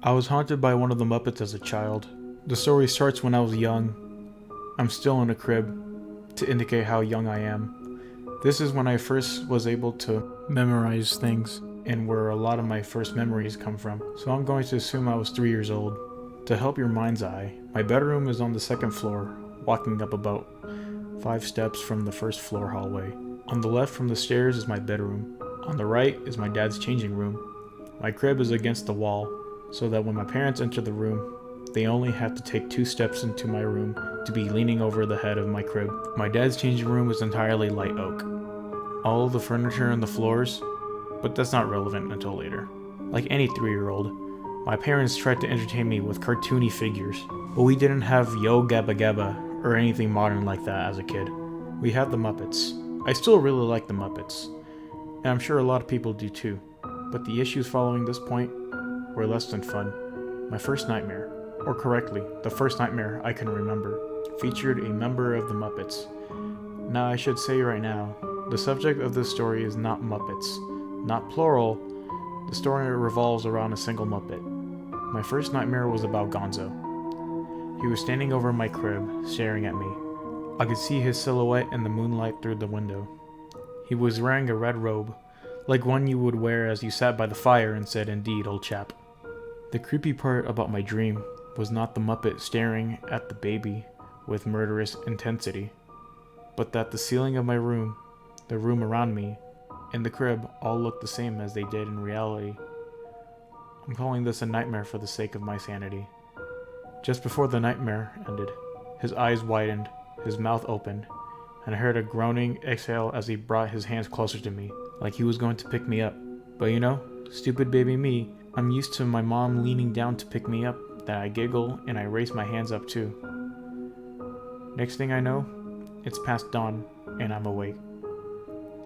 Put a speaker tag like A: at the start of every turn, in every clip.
A: I was haunted by one of the Muppets as a child. The story starts when I was young. I'm still in a crib, to indicate how young I am. This is when I first was able to memorize things, and where a lot of my first memories come from. So I'm going to assume I was 3 years old. To help your mind's eye, my bedroom is on the second floor, walking up about 5 steps from the first floor hallway. On the left from the stairs is my bedroom. On the right is my dad's changing room. My crib is against the wall, so that when my parents enter the room, they only have to take 2 steps into my room to be leaning over the head of my crib. My dad's changing room is entirely light oak. All of the furniture and the floors, but that's not relevant until later. Like any 3-year-old, my parents tried to entertain me with cartoony figures, but we didn't have Yo Gabba Gabba or anything modern like that as a kid. We had the Muppets. I still really like the Muppets, and I'm sure a lot of people do too, but the issues following this point were less than fun. My first nightmare, or correctly, the first nightmare I can remember, featured a member of the Muppets. Now I should say right now, the subject of this story is not Muppets. Not plural, the story revolves around a single Muppet. My first nightmare was about Gonzo. He was standing over my crib, staring at me. I could see his silhouette in the moonlight through the window. He was wearing a red robe, like one you would wear as you sat by the fire and said, "Indeed, old chap." The creepy part about my dream was not the Muppet staring at the baby with murderous intensity, but that the ceiling of my room, the room around me, and the crib all looked the same as they did in reality. I'm calling this a nightmare for the sake of my sanity. Just before the nightmare ended, his eyes widened, his mouth opened, and I heard a groaning exhale as he brought his hands closer to me, like he was going to pick me up. But you know, stupid baby me, I'm used to my mom leaning down to pick me up, that I giggle and I raise my hands up too. Next thing I know, it's past dawn and I'm awake.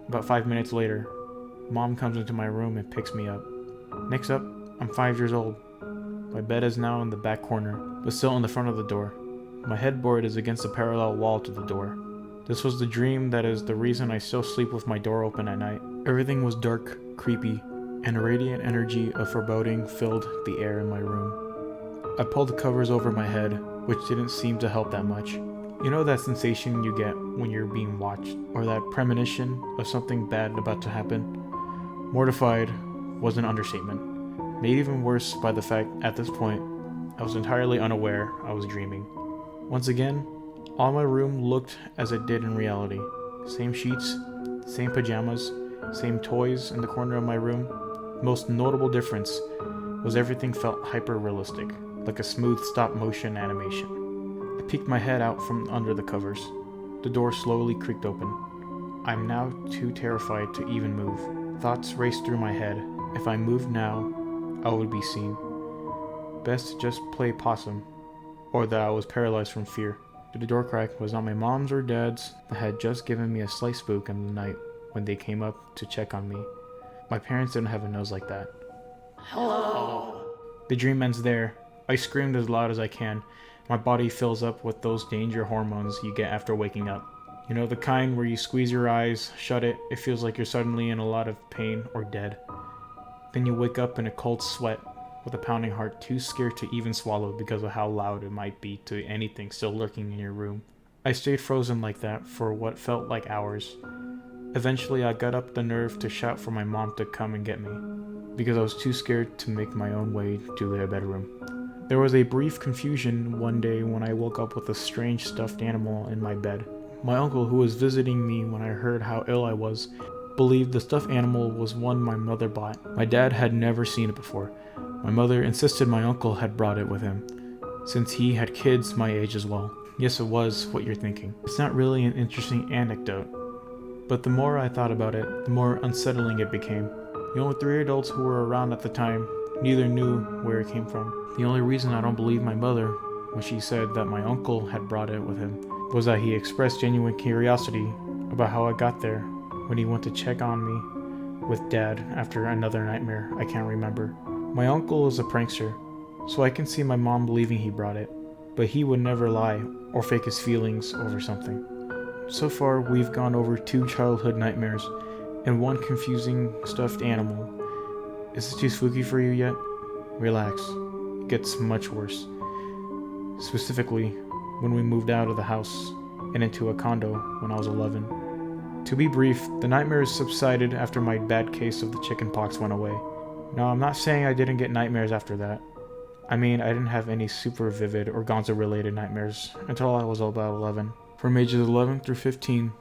A: About 5 minutes later, Mom comes into my room and picks me up. Next up, I'm 5 years old. My bed is now in the back corner, but still in the front of the door. My headboard is against a parallel wall to the door. This was the dream that is the reason I still sleep with my door open at night. Everything was dark, creepy, and a radiant energy of foreboding filled the air in my room. I pulled the covers over my head, which didn't seem to help that much. You know that sensation you get when you're being watched, or that premonition of something bad about to happen? Mortified was an understatement, made even worse by the fact at this point I was entirely unaware I was dreaming. Once again, all my room looked as it did in reality. Same sheets, same pajamas, same toys in the corner of my room. The most notable difference was everything felt hyper-realistic, like a smooth stop-motion animation. I peeked my head out from under the covers. The door slowly creaked open. I'm now too terrified to even move. Thoughts raced through my head. If I moved now, I would be seen. Best to just play possum, or that I was paralyzed from fear. The door crack was not my mom's or dad's, but had just given me a slight spook in the night when they came up to check on me. My parents didn't have a nose like that.
B: Hello.
A: The dream ends there. I screamed as loud as I can. My body fills up with those danger hormones you get after waking up. You know, the kind where you squeeze your eyes, shut it feels like you're suddenly in a lot of pain or dead. Then you wake up in a cold sweat, with a pounding heart, too scared to even swallow because of how loud it might be to anything still lurking in your room. I stayed frozen like that for what felt like hours. Eventually I got up the nerve to shout for my mom to come and get me, because I was too scared to make my own way to their bedroom. There was a brief confusion one day when I woke up with a strange stuffed animal in my bed. My uncle, who was visiting me when I heard how ill I was, believed the stuffed animal was one my mother bought. My dad had never seen it before. My mother insisted my uncle had brought it with him, since he had kids my age as well. Yes, it was what you're thinking. It's not really an interesting anecdote, but the more I thought about it, the more unsettling it became. The only 3 adults who were around at the time, neither knew where it came from. The only reason I don't believe my mother when she said that my uncle had brought it with him was that he expressed genuine curiosity about how I got there when he went to check on me with Dad after another nightmare I can't remember. My uncle is a prankster, so I can see my mom believing he brought it, but he would never lie or fake his feelings over something. So far, we've gone over 2 childhood nightmares and 1 confusing stuffed animal. Is this too spooky for you yet? Relax. gets much worse. Specifically, when we moved out of the house and into a condo when I was 11. To be brief, the nightmares subsided after my bad case of the chickenpox went away. Now, I'm not saying I didn't get nightmares after that. I mean, I didn't have any super vivid or Gonzo-related nightmares until I was about 11. From ages 11 through 15,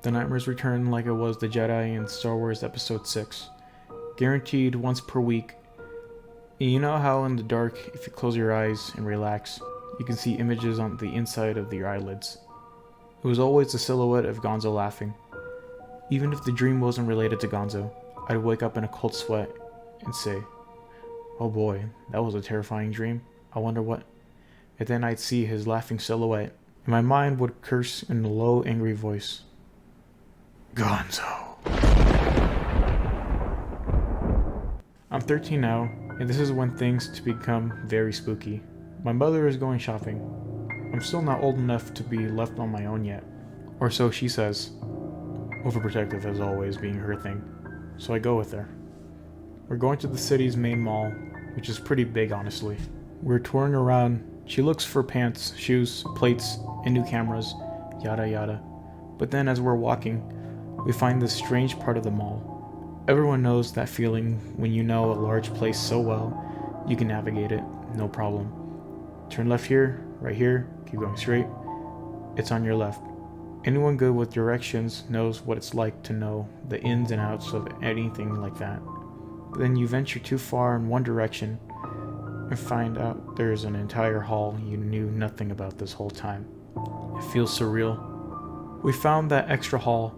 A: the nightmares returned like it was the Jedi in Star Wars Episode 6. Guaranteed once per week. And you know how in the dark, if you close your eyes and relax, you can see images on the inside of your eyelids. It was always the silhouette of Gonzo laughing. Even if the dream wasn't related to Gonzo, I'd wake up in a cold sweat and say, "Oh boy, that was a terrifying dream. I wonder what..." And then I'd see his laughing silhouette, and my mind would curse in a low, angry voice. Gonzo. I'm 13 now, and this is when things become very spooky. My mother is going shopping. I'm still not old enough to be left on my own yet. Or so she says. Overprotective as always being her thing. So I go with her. We're going to the city's main mall, which is pretty big honestly. We're touring around. She looks for pants, shoes, plates, and new cameras, yada yada. But then as we're walking, we find this strange part of the mall. Everyone knows that feeling when you know a large place so well, you can navigate it, no problem. Turn left here, right here, keep going straight. It's on your left. Anyone good with directions knows what it's like to know the ins and outs of anything like that. But then you venture too far in one direction and find out there's an entire hall you knew nothing about this whole time. It feels surreal. We found that extra hall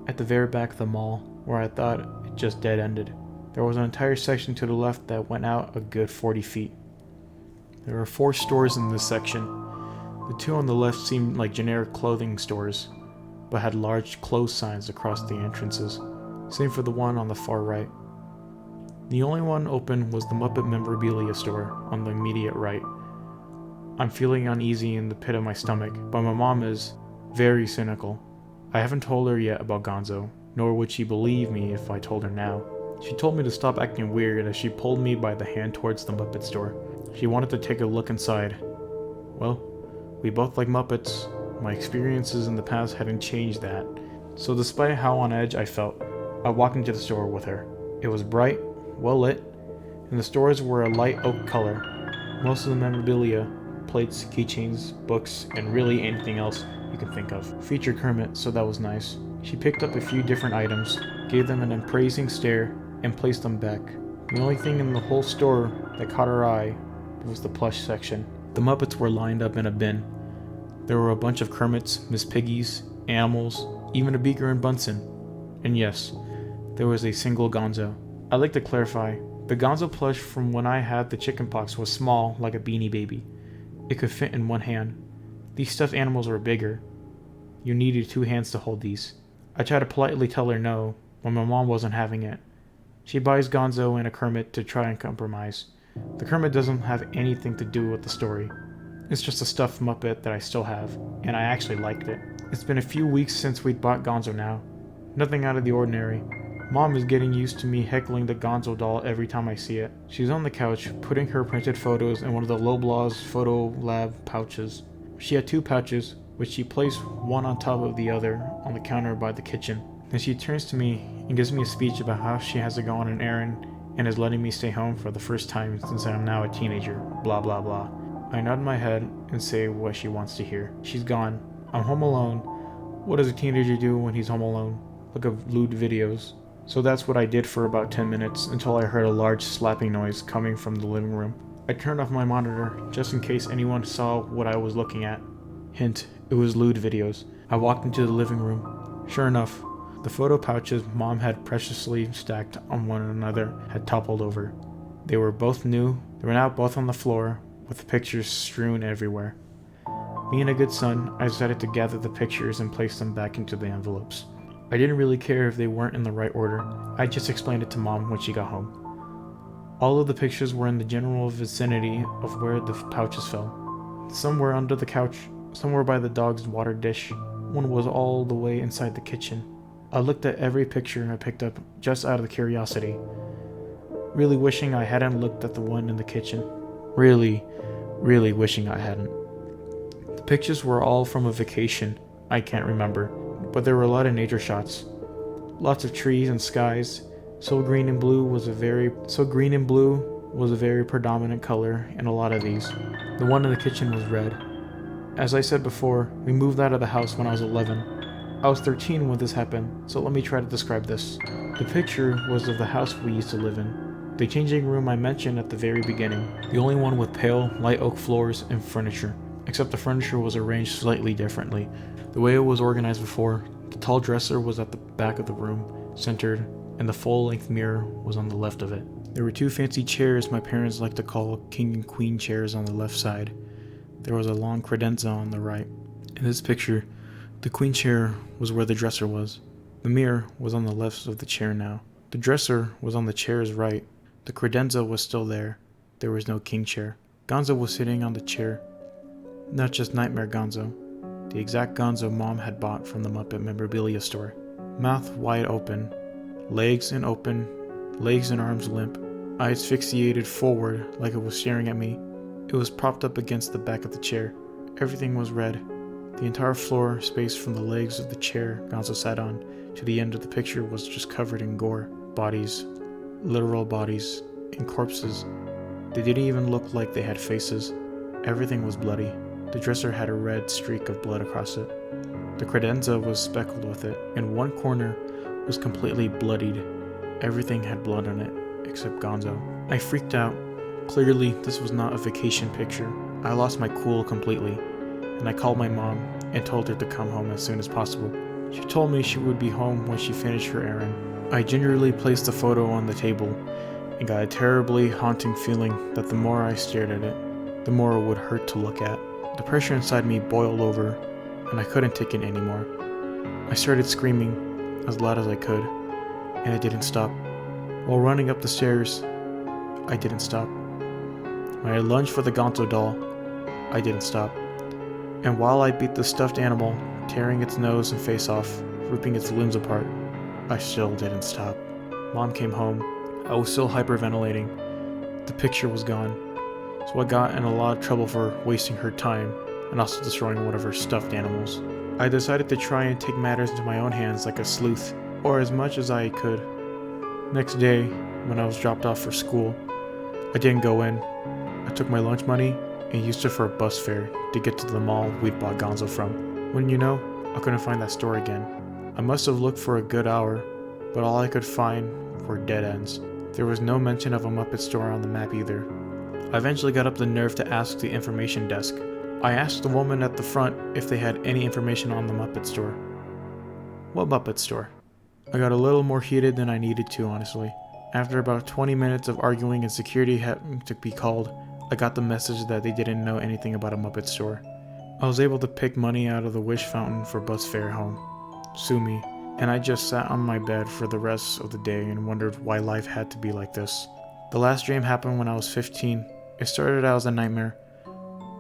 A: at the very back of the mall where I thought it just dead-ended. There was an entire section to the left that went out a good 40 feet. There were 4 stores in this section. The 2 on the left seemed like generic clothing stores, but had large close signs across the entrances. Same for the one on the far right. The only one open was the Muppet memorabilia store on the immediate right. I'm feeling uneasy in the pit of my stomach, but my mom is very cynical. I haven't told her yet about Gonzo, nor would she believe me if I told her now. She told me to stop acting weird as she pulled me by the hand towards the Muppet store. She wanted to take a look inside. Well, we both like Muppets. My experiences in the past hadn't changed that. So despite how on edge I felt, I walked into the store with her. It was bright, well lit, and the stores were a light oak color. Most of the memorabilia, plates, keychains, books, and really anything else you can think of, featured Kermit, so that was nice. She picked up a few different items, gave them an appraising stare, and placed them back. The only thing in the whole store that caught her eye was the plush section. The Muppets were lined up in a bin. There were a bunch of Kermits, Miss Piggies, animals, even a Beaker and Bunsen. And yes, there was a single Gonzo. I'd like to clarify, the Gonzo plush from when I had the chickenpox was small, like a Beanie Baby. It could fit in one hand. These stuffed animals were bigger. You needed 2 hands to hold these. I tried to politely tell her no, when my mom wasn't having it. She buys Gonzo and a Kermit to try and compromise. The Kermit doesn't have anything to do with the story. It's just a stuffed Muppet that I still have, and I actually liked it. It's been a few weeks since we'd bought Gonzo now. Nothing out of the ordinary. Mom is getting used to me heckling the Gonzo doll every time I see it. She's on the couch, putting her printed photos in one of the Loblaw's Photo Lab pouches. She had 2 pouches, which she placed one on top of the other on the counter by the kitchen. Then she turns to me and gives me a speech about how she has to go on an errand and is letting me stay home for the first time since I am now a teenager, blah blah blah. I nod my head and say what she wants to hear. She's gone. I'm home alone. What does a teenager do when he's home alone? Look at lewd videos. So that's what I did for about 10 minutes until I heard a large slapping noise coming from the living room. I turned off my monitor just in case anyone saw what I was looking at. Hint, it was lewd videos. I walked into the living room. Sure enough, the photo pouches Mom had preciously stacked on one another had toppled over. They were both new. They were now both on the floor, with pictures strewn everywhere. Being a good son, I decided to gather the pictures and place them back into the envelopes. I didn't really care if they weren't in the right order. I just explained it to Mom when she got home. All of the pictures were in the general vicinity of where the pouches fell. Some were under the couch, some were by the dog's water dish. One was all the way inside the kitchen. I looked at every picture I picked up just out of curiosity, really wishing I hadn't looked at the one in the kitchen. Really, really wishing I hadn't. The pictures were all from a vacation I can't remember, but there were a lot of nature shots. Lots of trees and skies. So green and blue was a very predominant color in a lot of these. The one in the kitchen was red. As I said before, we moved out of the house when I was 11. I was 13 when this happened, so let me try to describe this. The picture was of the house we used to live in. The changing room I mentioned at the very beginning. The only one with pale, light oak floors and furniture. Except the furniture was arranged slightly differently. The way it was organized before, the tall dresser was at the back of the room, centered, and the full-length mirror was on the left of it. There were two fancy chairs my parents liked to call king and queen chairs on the left side. There was a long credenza on the right. In this picture, the queen chair was where the dresser was. The mirror was on the left of the chair now. The dresser was on the chair's right. The credenza was still there. There was no king chair. Gonzo was sitting on the chair. Not just Nightmare Gonzo. The exact Gonzo Mom had bought from the Muppet memorabilia store. Mouth wide open. Legs and arms limp. Eyes fixated forward like it was staring at me. It was propped up against the back of the chair. Everything was red. The entire floor space from the legs of the chair Gonzo sat on to the end of the picture was just covered in gore. Bodies. Literal bodies. And corpses. They didn't even look like they had faces. Everything was bloody. The dresser had a red streak of blood across it. The credenza was speckled with it, and one corner was completely bloodied. Everything had blood on it, except Gonzo. I freaked out. Clearly, this was not a vacation picture. I lost my cool completely, and I called my mom and told her to come home as soon as possible. She told me she would be home when she finished her errand. I gingerly placed the photo on the table and got a terribly haunting feeling that the more I stared at it, the more it would hurt to look at. The pressure inside me boiled over, and I couldn't take it anymore. I started screaming as loud as I could, and it didn't stop. While running up the stairs, I didn't stop. When I lunged for the Gonzo doll, I didn't stop. And while I beat the stuffed animal, tearing its nose and face off, ripping its limbs apart, I still didn't stop. Mom came home. I was still hyperventilating. The picture was gone. So I got in a lot of trouble for wasting her time and also destroying one of her stuffed animals. I decided to try and take matters into my own hands like a sleuth, or as much as I could. Next day, when I was dropped off for school, I didn't go in. I took my lunch money and used it for a bus fare to get to the mall we'd bought Gonzo from. Wouldn't you know, I couldn't find that store again. I must have looked for a good hour, but all I could find were dead ends. There was no mention of a Muppet store on the map either. I eventually got up the nerve to ask the information desk. I asked the woman at the front if they had any information on the Muppet store. What Muppet store? I got a little more heated than I needed to, honestly. After about 20 minutes of arguing and security having to be called, I got the message that they didn't know anything about a Muppet store. I was able to pick money out of the wish fountain for bus fare home. Sue me. And I just sat on my bed for the rest of the day and wondered why life had to be like this. The last dream happened when I was 15. It started out as a nightmare,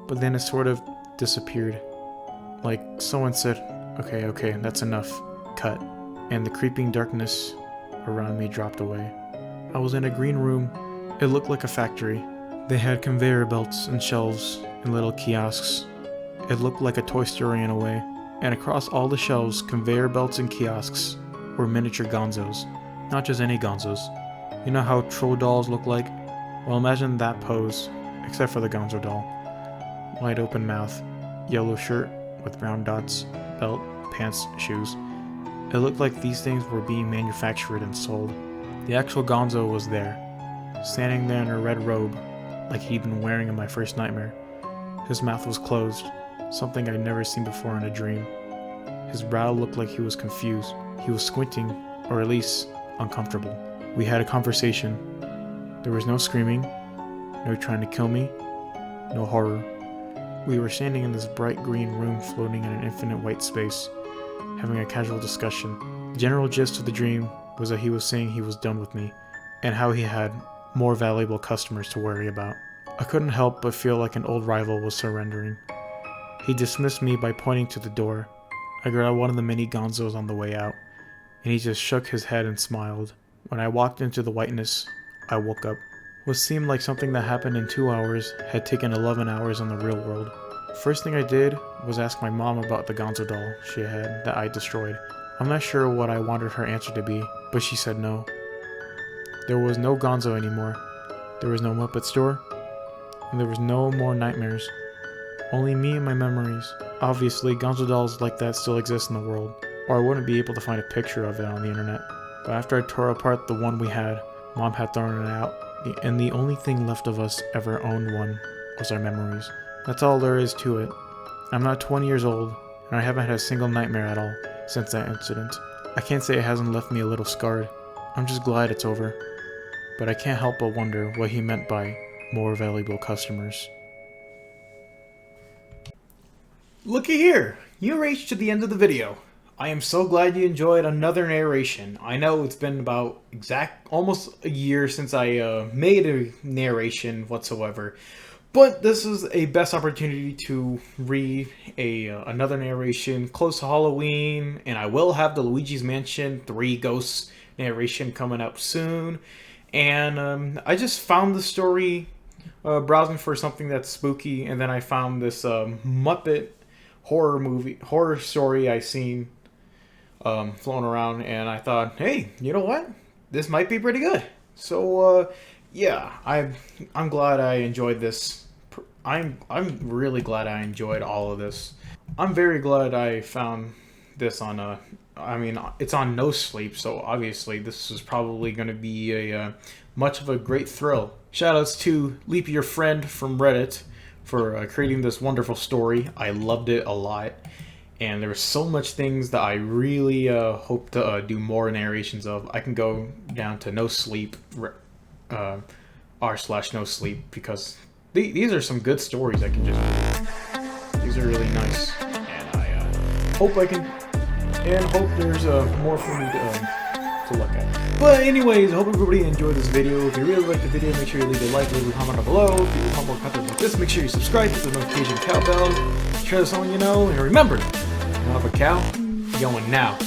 A: but then it sort of disappeared. Like someone said, okay, that's enough. Cut. And the creeping darkness around me dropped away. I was in a green room. It looked like a factory. They had conveyor belts and shelves and little kiosks. It looked like a Toy Story in a way. And across all the shelves, conveyor belts and kiosks were miniature Gonzos. Not just any Gonzos. You know how troll dolls look like? Well, imagine that pose, except for the Gonzo doll. Wide open mouth, yellow shirt with brown dots, belt, pants, shoes. It looked like these things were being manufactured and sold. The actual Gonzo was there, standing there in a red robe, like he'd been wearing in my first nightmare. His mouth was closed, something I'd never seen before in a dream. His brow looked like he was confused. He was squinting, or at least uncomfortable. We had a conversation. There was no screaming, no trying to kill me, no horror. We were standing in this bright green room floating in an infinite white space, having a casual discussion. The general gist of the dream was that he was saying he was done with me, and how he had more valuable customers to worry about. I couldn't help but feel like an old rival was surrendering. He dismissed me by pointing to the door. I grabbed one of the mini Gonzos on the way out, and he just shook his head and smiled. When I walked into the whiteness, I woke up. What seemed like something that happened in 2 hours had taken 11 hours in the real world. First thing I did was ask my mom about the Gonzo doll she had that I destroyed. I'm not sure what I wanted her answer to be, but she said no. There was no Gonzo anymore. There was no Muppet store. And there was no more nightmares. Only me and my memories. Obviously, Gonzo dolls like that still exist in the world, or I wouldn't be able to find a picture of it on the internet. But after I tore apart the one we had, Mom had thrown it out, and the only thing left of us ever owned one was our memories. That's all there is to it. I'm not 20 years old, and I haven't had a single nightmare at all since that incident. I can't say it hasn't left me a little scarred. I'm just glad it's over. But I can't help but wonder what he meant by more valuable customers. Looky here! You reached to the end of the video. I am so glad you enjoyed another narration. I know it's been about almost a year since I made a narration whatsoever. But this is a best opportunity to read another narration close to Halloween. And I will have the Luigi's Mansion 3 Ghosts narration coming up soon. And I just found the story browsing for something that's spooky. And then I found this Muppet horror story I seen flown around, and I thought, hey, you know what? This might be pretty good. So yeah, I'm glad I enjoyed this. I'm really glad I enjoyed all of this. I'm very glad I found this on I mean, it's on No Sleep, so obviously this is probably going to be a much of a great thrill. Shoutouts to LeapYearFriend from Reddit for creating this wonderful story. I loved it a lot, and there were so much things that I really hope to do more narrations of. I can go down to No Sleep r/No Sleep, because these are some good stories I can just read. These are really nice, and I hope I can, and hope there's more for me to look at. But anyways, I hope everybody enjoyed this video. If you really liked the video, make sure you leave a like, leave a comment down below. If you want more content like this, make sure you subscribe, hit the notification cowbell, share with someone you know, and remember, you don't have a cow, you're going now.